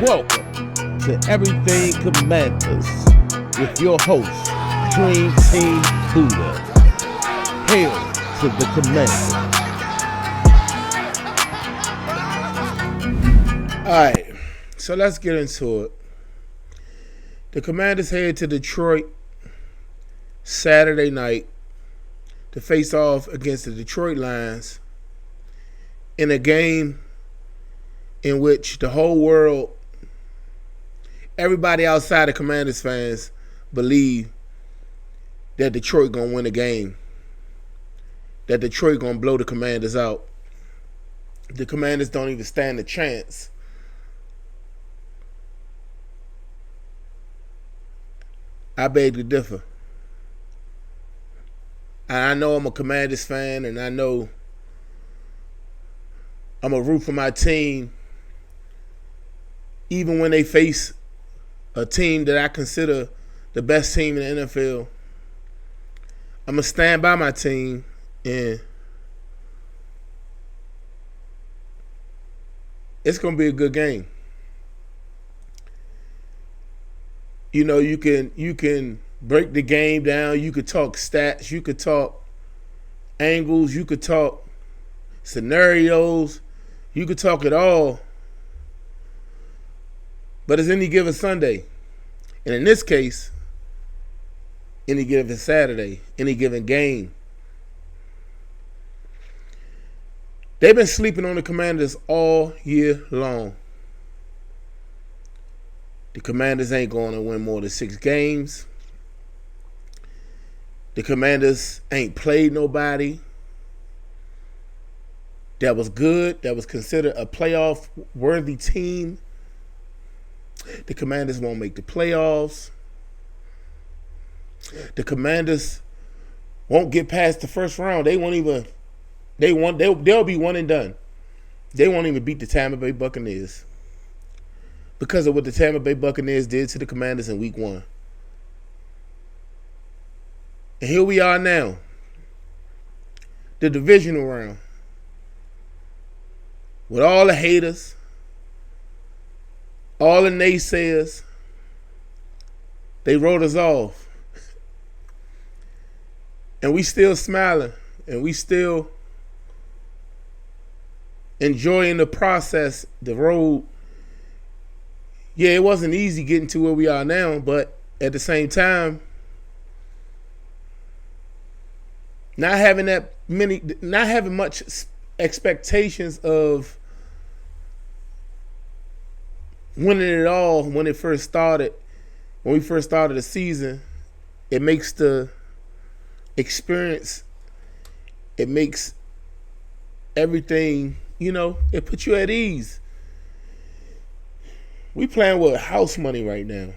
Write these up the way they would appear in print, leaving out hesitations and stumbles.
Welcome to Everything Commanders with your host, Dream Team Buddha. Hail to the Commanders. Alright, so let's get into it. The Commanders head to Detroit Saturday night to face off against the Detroit Lions in a game in which the whole world, everybody outside of Commanders fans, believe that Detroit gonna win the game, that Detroit gonna blow the Commanders out. The Commanders don't even stand a chance. I beg to differ. And I know I'm a Commanders fan, and I know I'm a root for my team, even when they face a team that I consider the best team in the NFL. I'm going to stand by my team, and it's going to be a good game. You know, you can break the game down. You could talk stats. You could talk angles. You could talk scenarios. You could talk it all. But it's any given Sunday. And in this case, any given Saturday, any given game. They've been sleeping on the Commanders all year long. The Commanders ain't going to win more than 6 games. The Commanders ain't played nobody that was good, that was considered a playoff-worthy team. The Commanders won't make the playoffs. The Commanders won't get past the first round. They'll be one and done. They won't even beat the Tampa Bay Buccaneers because of what the Tampa Bay Buccaneers did to the Commanders in week 1. And here we are now, the divisional round, with all the haters, all the naysayers. They wrote us off. And we still smiling, and we still enjoying the process, the road. Yeah, it wasn't easy getting to where we are now, but at the same time, not having much expectations of winning it all when we first started the season, it makes the experience, it makes everything, it puts you at ease. We playing with house money right now.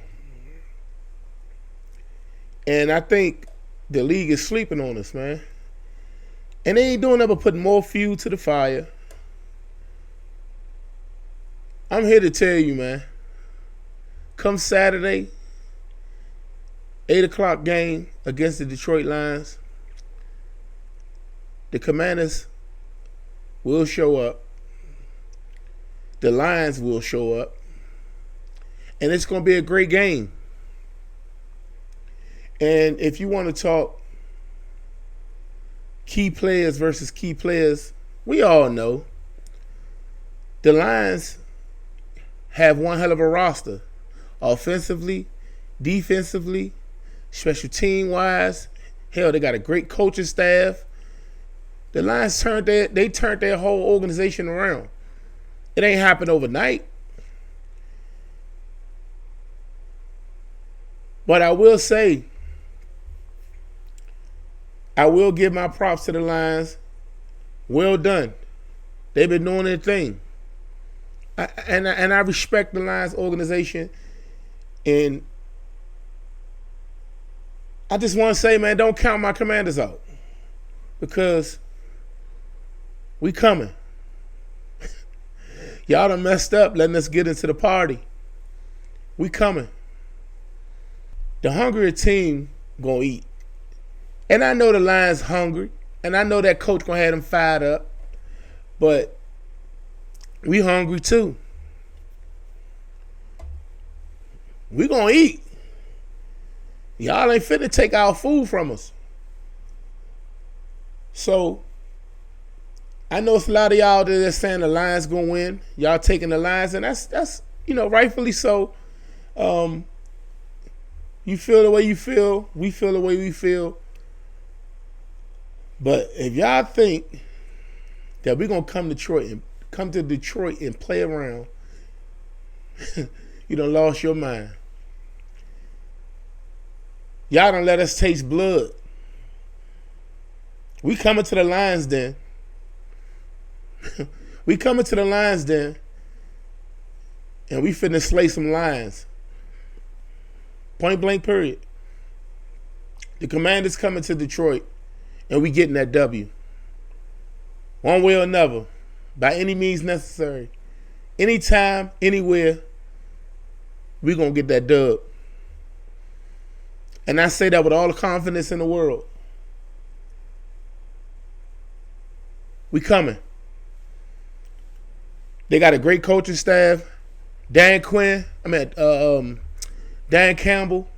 And I think the league is sleeping on us, man. And they ain't doing nothing but putting more fuel to the fire. I'm here to tell you, man. Come Saturday, 8 o'clock game against the Detroit Lions, the Commanders will show up. The Lions will show up. And it's going to be a great game. And if you want to talk key players versus key players, we all know the Lions have one hell of a roster. Offensively, defensively, special team wise. Hell, they got a great coaching staff. The Lions turned their whole organization around. It ain't happened overnight. But I will say, I will give my props to the Lions. Well done. They've been doing their thing. And I respect the Lions organization. And I just want to say, man, don't count my Commanders out. Because we coming. Y'all done messed up letting us get into the party. We coming. The hungrier team gonna eat. And I know the Lions hungry. And I know that coach gonna have them fired up. But we hungry too. We gonna eat. Y'all ain't finna take our food from us. So I know it's a lot of y'all that are saying the Lions gonna win. Y'all taking the Lions, and that's rightfully so. You feel the way you feel. We feel the way we feel. But if y'all think that we're gonna come to Detroit and play around, you done lost your mind. Y'all done let us taste blood. We coming to the Lions Den. We coming to the Lions Den, and we finna slay some Lions. Point blank period. The Commanders coming to Detroit, and we getting that W. One way or another, by any means necessary. Anytime, anywhere, we gonna get that dub. And I say that with all the confidence in the world. We coming. They got a great coaching staff. Dan Campbell.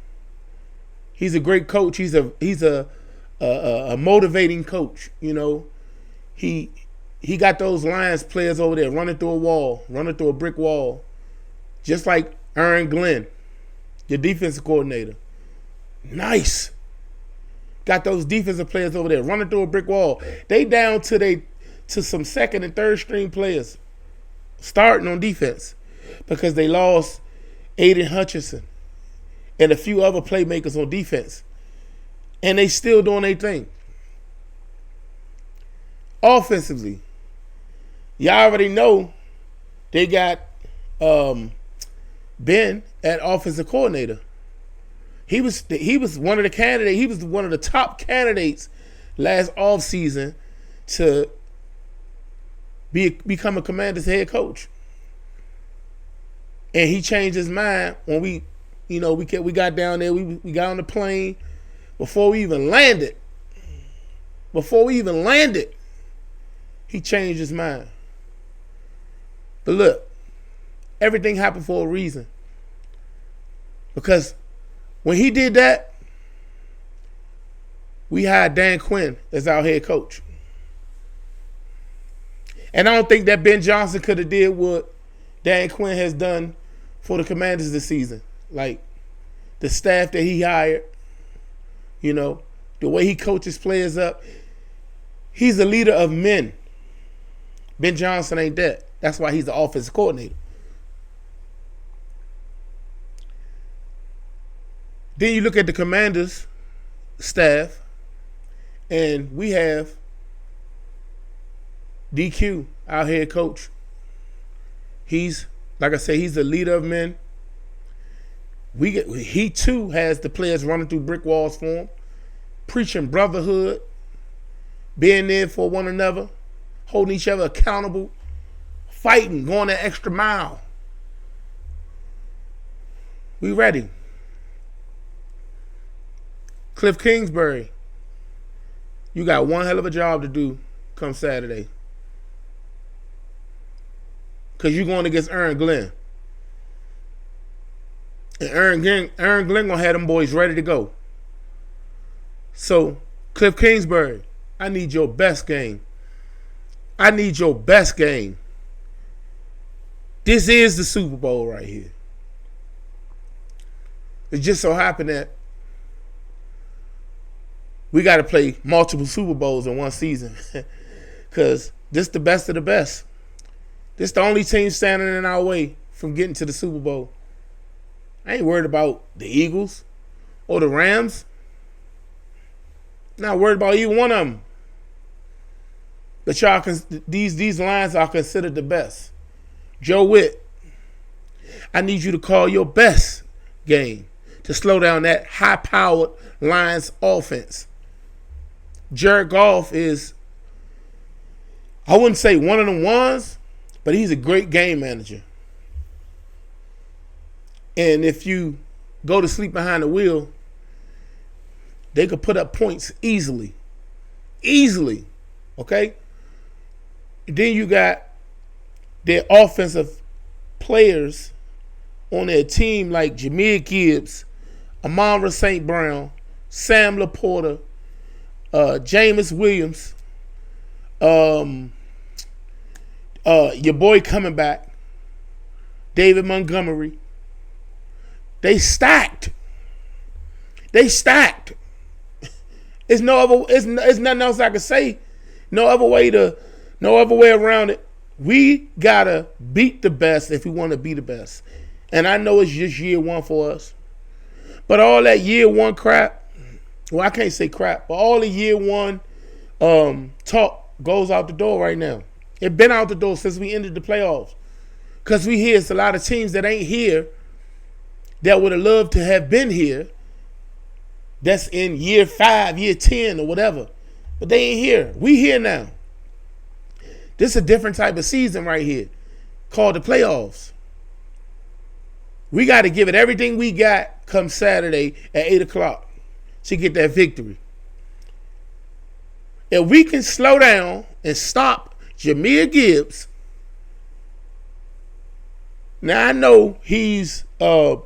He's a great coach. He's a motivating coach. You know, he got those Lions players over there running through a brick wall, just like Aaron Glenn, your defensive coordinator. Nice. Got those defensive players over there running through a brick wall. They down to some second and third string players starting on defense because they lost Aiden Hutchinson and a few other playmakers on defense. And they still doing their thing. Offensively, y'all already know they got Ben at offensive coordinator. He was one of the candidates. He was one of the top candidates last offseason to become a Commanders head coach. And he changed his mind when we got down there. We got on the plane before we even landed. He changed his mind. But look, everything happened for a reason. Because when he did that, we hired Dan Quinn as our head coach. And I don't think that Ben Johnson could have did what Dan Quinn has done for the Commanders this season. Like the staff that he hired, the way he coaches players up. He's a leader of men. Ben Johnson ain't that. That's why he's the offensive coordinator. Then you look at the Commanders staff, and we have DQ, our head coach. He's, like I say, he's the leader of men. He too has the players running through brick walls for him, preaching brotherhood, being there for one another, holding each other accountable, fighting, going that extra mile. We ready. Cliff Kingsbury, you got one hell of a job to do come Saturday. Because you're going against Aaron Glenn. And Aaron Glenn going to have them boys ready to go. So, Cliff Kingsbury, I need your best game. This is the Super Bowl right here. It just so happened that we got to play multiple Super Bowls in one season because this the best of the best. This the only team standing in our way from getting to the Super Bowl. I ain't worried about the Eagles or the Rams. Not worried about either one of them. But these Lions are considered the best. Joe Witt, I need you to call your best game to slow down that high-powered Lions offense. Jared Goff is, I wouldn't say one of the ones, but he's a great game manager. And if you go to sleep behind the wheel, they could put up points easily. Okay? Then you got their offensive players on their team like Jahmyr Gibbs, Amon-Ra St. Brown, Sam Laporta, Jameis Williams, your boy coming back, David Montgomery. They stacked. It's no other. It's nothing else I can say. No other way around it. We gotta beat the best if we want to be the best. And I know it's just year one for us. But all that year one crap, well, I can't say crap, but all the year one talk goes out the door right now. It's been out the door since we ended the playoffs. Because we hear it's a lot of teams that ain't here that would have loved to have been here. That's in year 5, year 10, or whatever. But they ain't here. We here now. This is a different type of season right here called the playoffs. We got to give it everything we got come Saturday at 8 o'clock to get that victory. If we can slow down and stop Jahmyr Gibbs, now I know he's the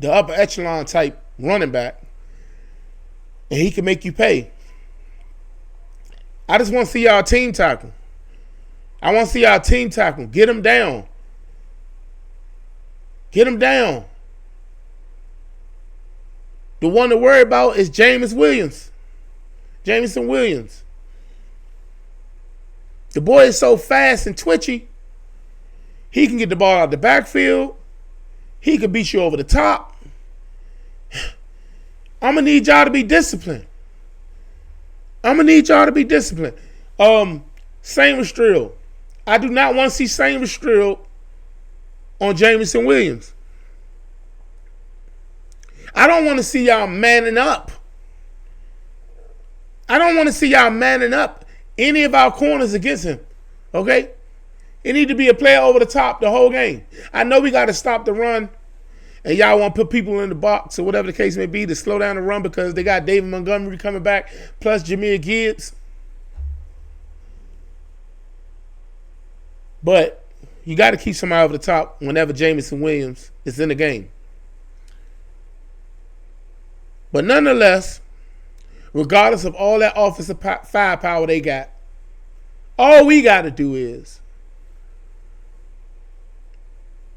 upper echelon type running back, and he can make you pay. I just want to see y'all team tackle. I want to see y'all team tackle. Get him down. Get him down. The one to worry about is Jameson Williams. The boy is so fast and twitchy. He can get the ball out the backfield. He can beat you over the top. I'm going to need y'all to be disciplined. Same Rastrill. I do not want to see same Rastrill on Jameson Williams. I don't want to see y'all manning up. Any of our corners against him. Okay? It need to be a player over the top the whole game. I know we got to stop the run, and y'all want to put people in the box or whatever the case may be to slow down the run because they got David Montgomery coming back plus Jahmyr Gibbs. But you got to keep somebody over the top whenever Jameson Williams is in the game. But nonetheless, regardless of all that offensive firepower they got, all we got to do is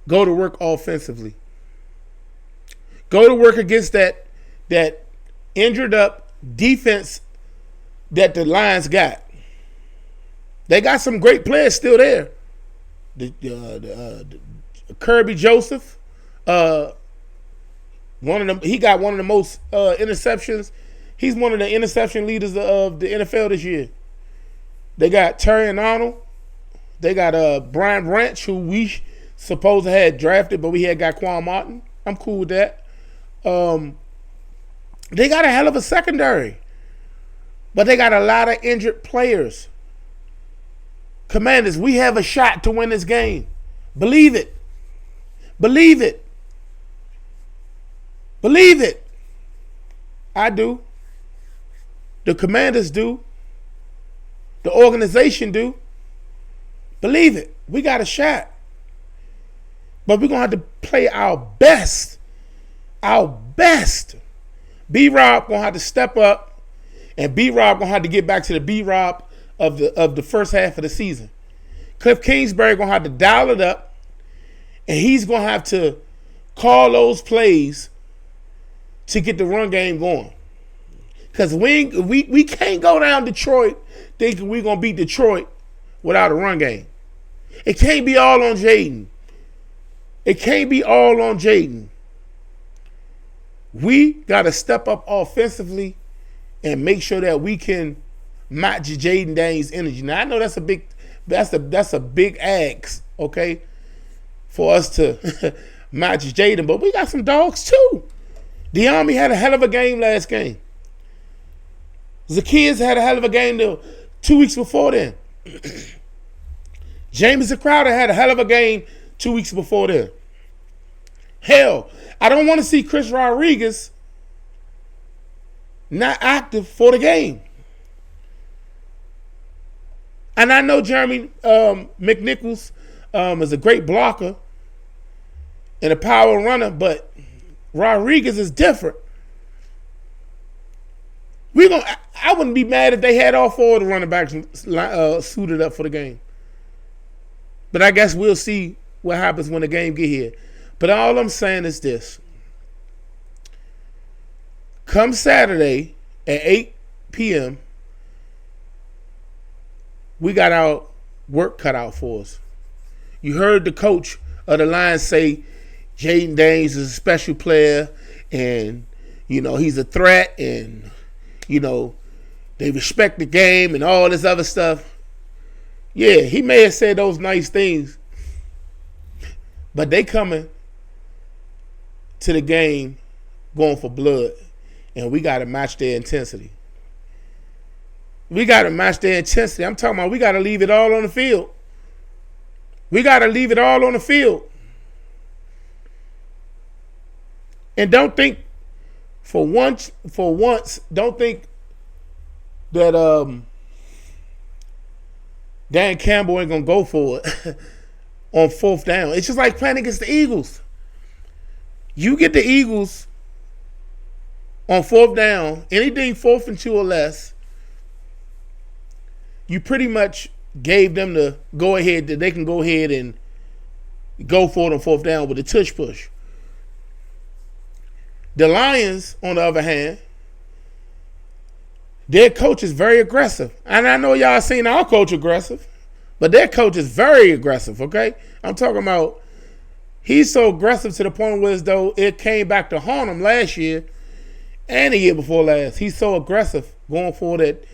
go to work offensively. Go to work against that injured up defense that the Lions got. They got some great players still there. The Kirby Joseph, he got one of the most interceptions. He's one of the interception leaders of the NFL this year. They got Terry Arnold. They got Brian Branch, who we supposed to had drafted, but we had got Quan Martin. I'm cool with that. They got a hell of a secondary, but they got a lot of injured players. Commanders, we have a shot to win this game. Believe it. I do. The Commanders do. The organization do. Believe it. We got a shot. But we're going to have to play our best. B-Rob going to have to step up, and B-Rob going to have to get back to the B-Rob of the first half of the season. Cliff Kingsbury going to have to dial it up, and he's going to have to call those plays to get the run game going. Because we can't go down Detroit thinking we're going to beat Detroit without a run game. It can't be all on Jaden. We got to step up offensively and make sure that we can match Jaden Daniels' energy. Now I know that's a big ask, okay, for us to match Jaden, but we got some dogs too. The Army had a hell of a game last game. Zacchaeus had a hell of a game 2 weeks before then. Jameson Crowder had a hell of a game 2 weeks before then. Hell, I don't want to see Chris Rodriguez not active for the game. And I know Jeremy McNichols is a great blocker. and a power runner, but Rodriguez is different. I wouldn't be mad if they had all four of the running backs suited up for the game. But I guess we'll see what happens when the game get here. But all I'm saying is this. Come Saturday at 8 p.m., we got our work cut out for us. You heard the coach of the Lions say Jaden Daniels is a special player and, he's a threat and, they respect the game and all this other stuff. Yeah, he may have said those nice things, but they coming to the game going for blood, and we got to match their intensity. I'm talking about we got to leave it all on the field. And don't think for once, don't think that Dan Campbell ain't gonna go for it on fourth down. It's just like playing against the Eagles. You get the Eagles on fourth down, anything 4th and 2 or less, you pretty much gave them the go ahead that they can go ahead and go for it on fourth down with a tush push. The Lions, on the other hand, their coach is very aggressive. And I know y'all seen our coach aggressive, but their coach is very aggressive, okay? I'm talking about he's so aggressive to the point where as though it came back to haunt him last year and the year before last. He's so aggressive going for it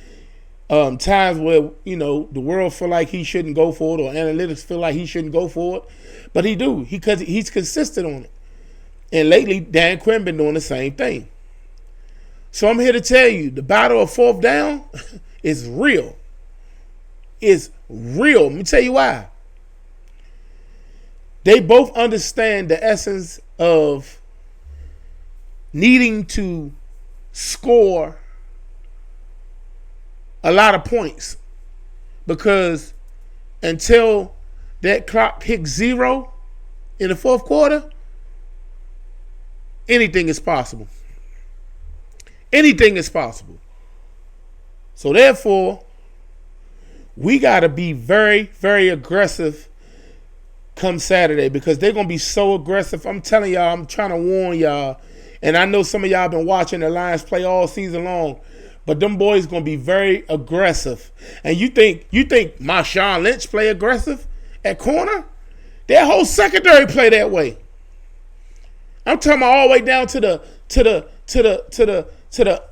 at times where, the world feel like he shouldn't go for it or analytics feel like he shouldn't go for it. But he do. Because he's consistent on it. And lately, Dan Quinn been doing the same thing. So I'm here to tell you, the battle of fourth down is real. It's real. Let me tell you why. They both understand the essence of needing to score a lot of points. Because until that clock hits 0 in the fourth quarter, anything is possible. Anything is possible. So therefore, we got to be very, very aggressive come Saturday because they're going to be so aggressive. I'm telling y'all, I'm trying to warn y'all. And I know some of y'all been watching the Lions play all season long. But them boys going to be very aggressive. And you think Marshawn Lynch play aggressive at corner? Their whole secondary play that way. I'm talking about all the way down to the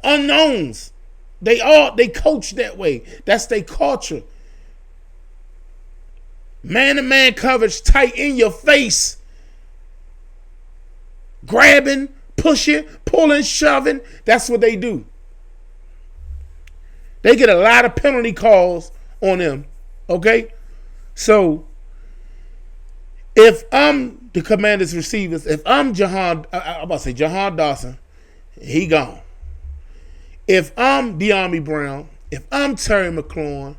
unknowns. They coach that way. That's their culture. Man-to-man coverage tight in your face. Grabbing, pushing, pulling, shoving. That's what they do. They get a lot of penalty calls on them. Okay? So, if I'm the Commanders receivers, if I'm Jahan Dawson, he gone. If I'm De'Ami Brown, if I'm Terry McLaurin,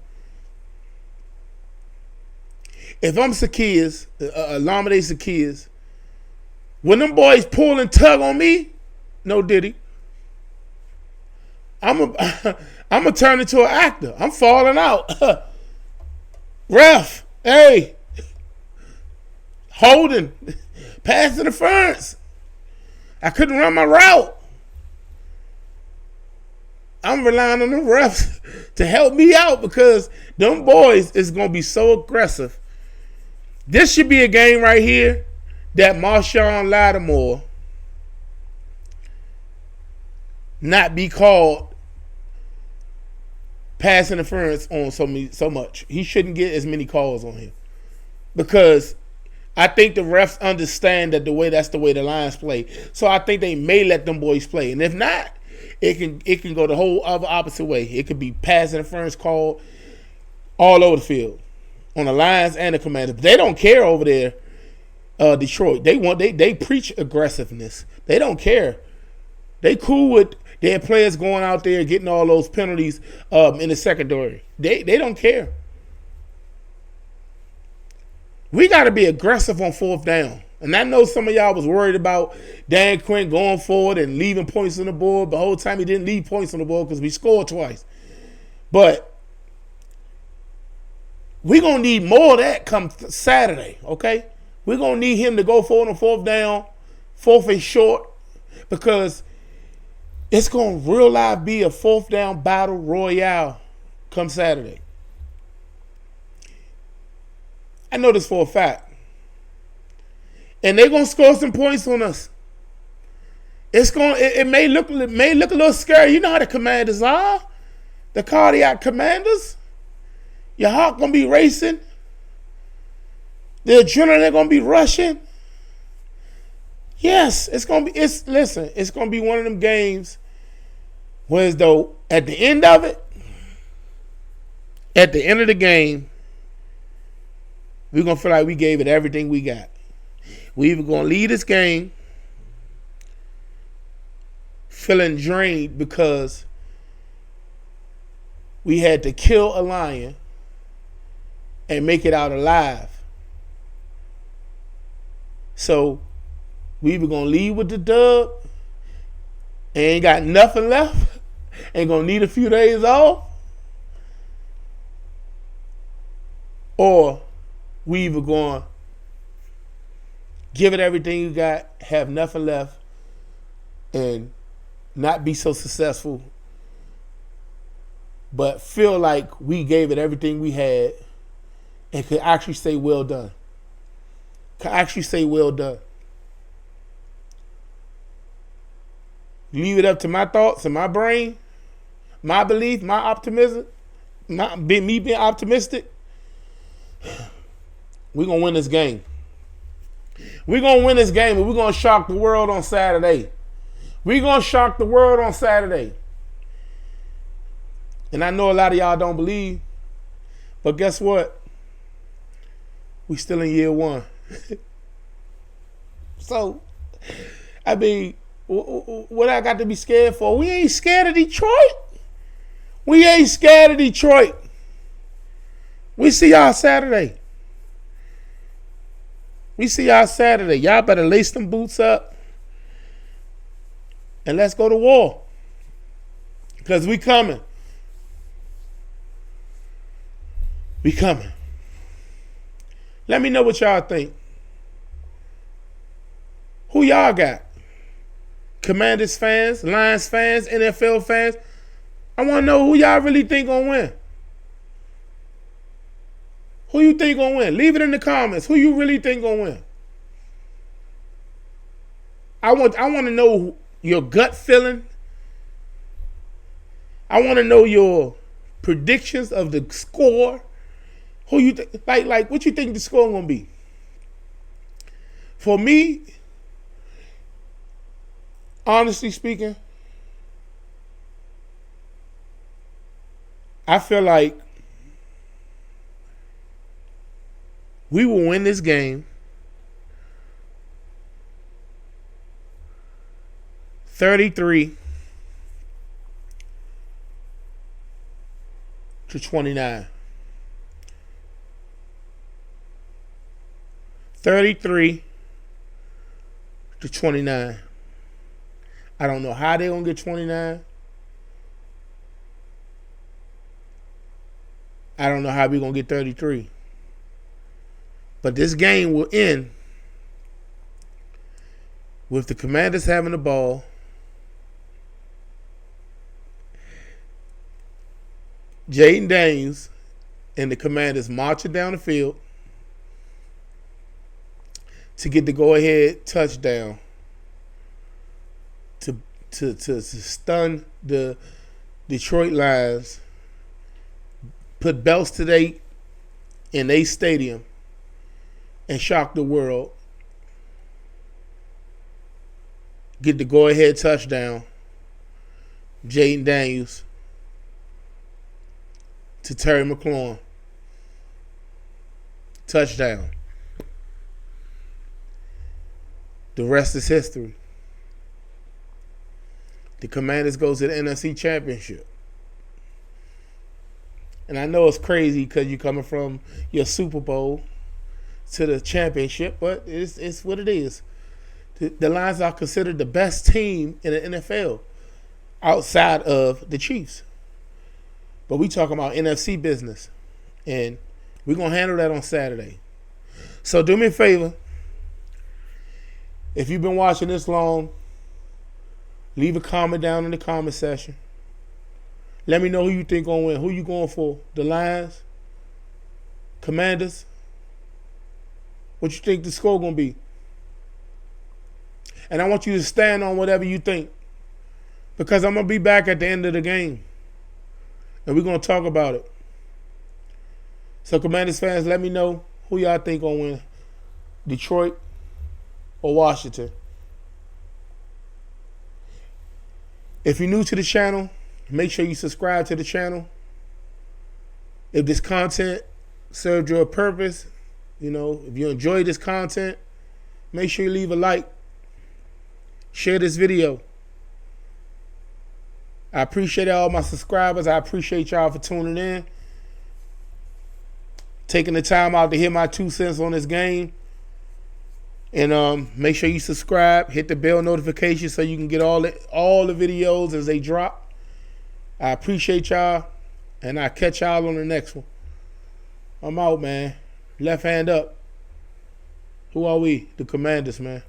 if I'm Zaccheaus, Olamide Zaccheaus, when them boys pull and tug on me, no diddy. I'm gonna turn into an actor. I'm falling out. Ref, hey, holding, pass interference. I couldn't run my route. I'm relying on the refs to help me out because them boys is going to be so aggressive. This should be a game right here that Marshon Lattimore not be called pass interference on so much. He shouldn't get as many calls on him because I think the refs understand that that's the way the Lions play. So I think they may let them boys play. And if not, it can go the whole other opposite way. It could be pass interference called all over the field on the Lions and the Commanders. They don't care over there, Detroit. They preach aggressiveness. They don't care. They cool with their players going out there getting all those penalties in the secondary. They don't care. We got to be aggressive on fourth down. And I know some of y'all was worried about Dan Quinn going forward and leaving points on the board. The whole time he didn't leave points on the board because we scored twice. But we're going to need more of that come Saturday, okay? We're going to need him to go forward on fourth down, fourth and short, because it's going to real life be a fourth down battle royale come Saturday. I know this for a fact. And they're going to score some points on us. It may look a little scary. You know how the Commanders are. The cardiac Commanders. Your heart going to be racing. The adrenaline going to be rushing. Yes, it's going to be one of them games where as though at the end of the game, we're going to feel like we gave it everything we got. We either going to leave this game feeling drained because we had to kill a lion and make it out alive. So we either going to leave with the dub and ain't got nothing left and going to need a few days off, or we either going to give it everything you got, have nothing left, and not be so successful, but feel like we gave it everything we had and could actually say well done. Leave it up to my thoughts and my brain, my belief, my optimism, me being optimistic. We're going to win this game. We're going to win this game, and we're going to shock the world on Saturday. We're going to shock the world on Saturday. And I know a lot of y'all don't believe, but guess what? We still in year one. So, I mean, what I got to be scared for? We ain't scared of Detroit. We see y'all Saturday. Y'all better lace them boots up and let's go to war. Because we coming. Let me know what y'all think. Who y'all got? Commanders fans, Lions fans, NFL fans. I want to know who y'all really think gonna win. Who you think gonna win? Leave it in the comments. Who you really think gonna win? I want to know your gut feeling. I want to know your predictions of the score. Who you like what you think the score gonna be? For me, honestly speaking, I feel like we will win this game 33-29. 33-29. I don't know how they're going to get 29. I don't know how we're going to get 33. But this game will end with the Commanders having the ball, Jayden Daniels and the Commanders marching down the field to get the go-ahead touchdown to stun the Detroit Lions, put belts to in their stadium, and shock the world. Get the go-ahead touchdown, Jayden Daniels to Terry McLaurin. Touchdown. The rest is history. The Commanders go to the NFC Championship. And I know it's crazy because you're coming from your Super Bowl. to the championship, but it's what it is. The Lions are considered the best team in the NFL outside of the Chiefs. But we talking about NFC business, and we're going to handle that on Saturday. So do me a favor. If you've been watching this long, leave a comment down in the comment section. Let me know who you think going to win. Who you going for? The Lions? Commanders? What you think the score going to be? And I want you to stand on whatever you think, because I'm going to be back at the end of the game, and we're going to talk about it. So Commanders fans, let me know who y'all think going to win. Detroit or Washington? If you're new to the channel, make sure you subscribe to the channel. If this content served your purpose, if you enjoy this content, make sure you leave a like. Share this video. I appreciate all my subscribers. I appreciate y'all for tuning in, taking the time out to hear my 2 cents on this game. And make sure you subscribe, hit the bell notification so you can get all the videos as they drop. I appreciate y'all, and I'll catch y'all on the next one. I'm out, man. Left hand up. Who are we? The Commanders, man.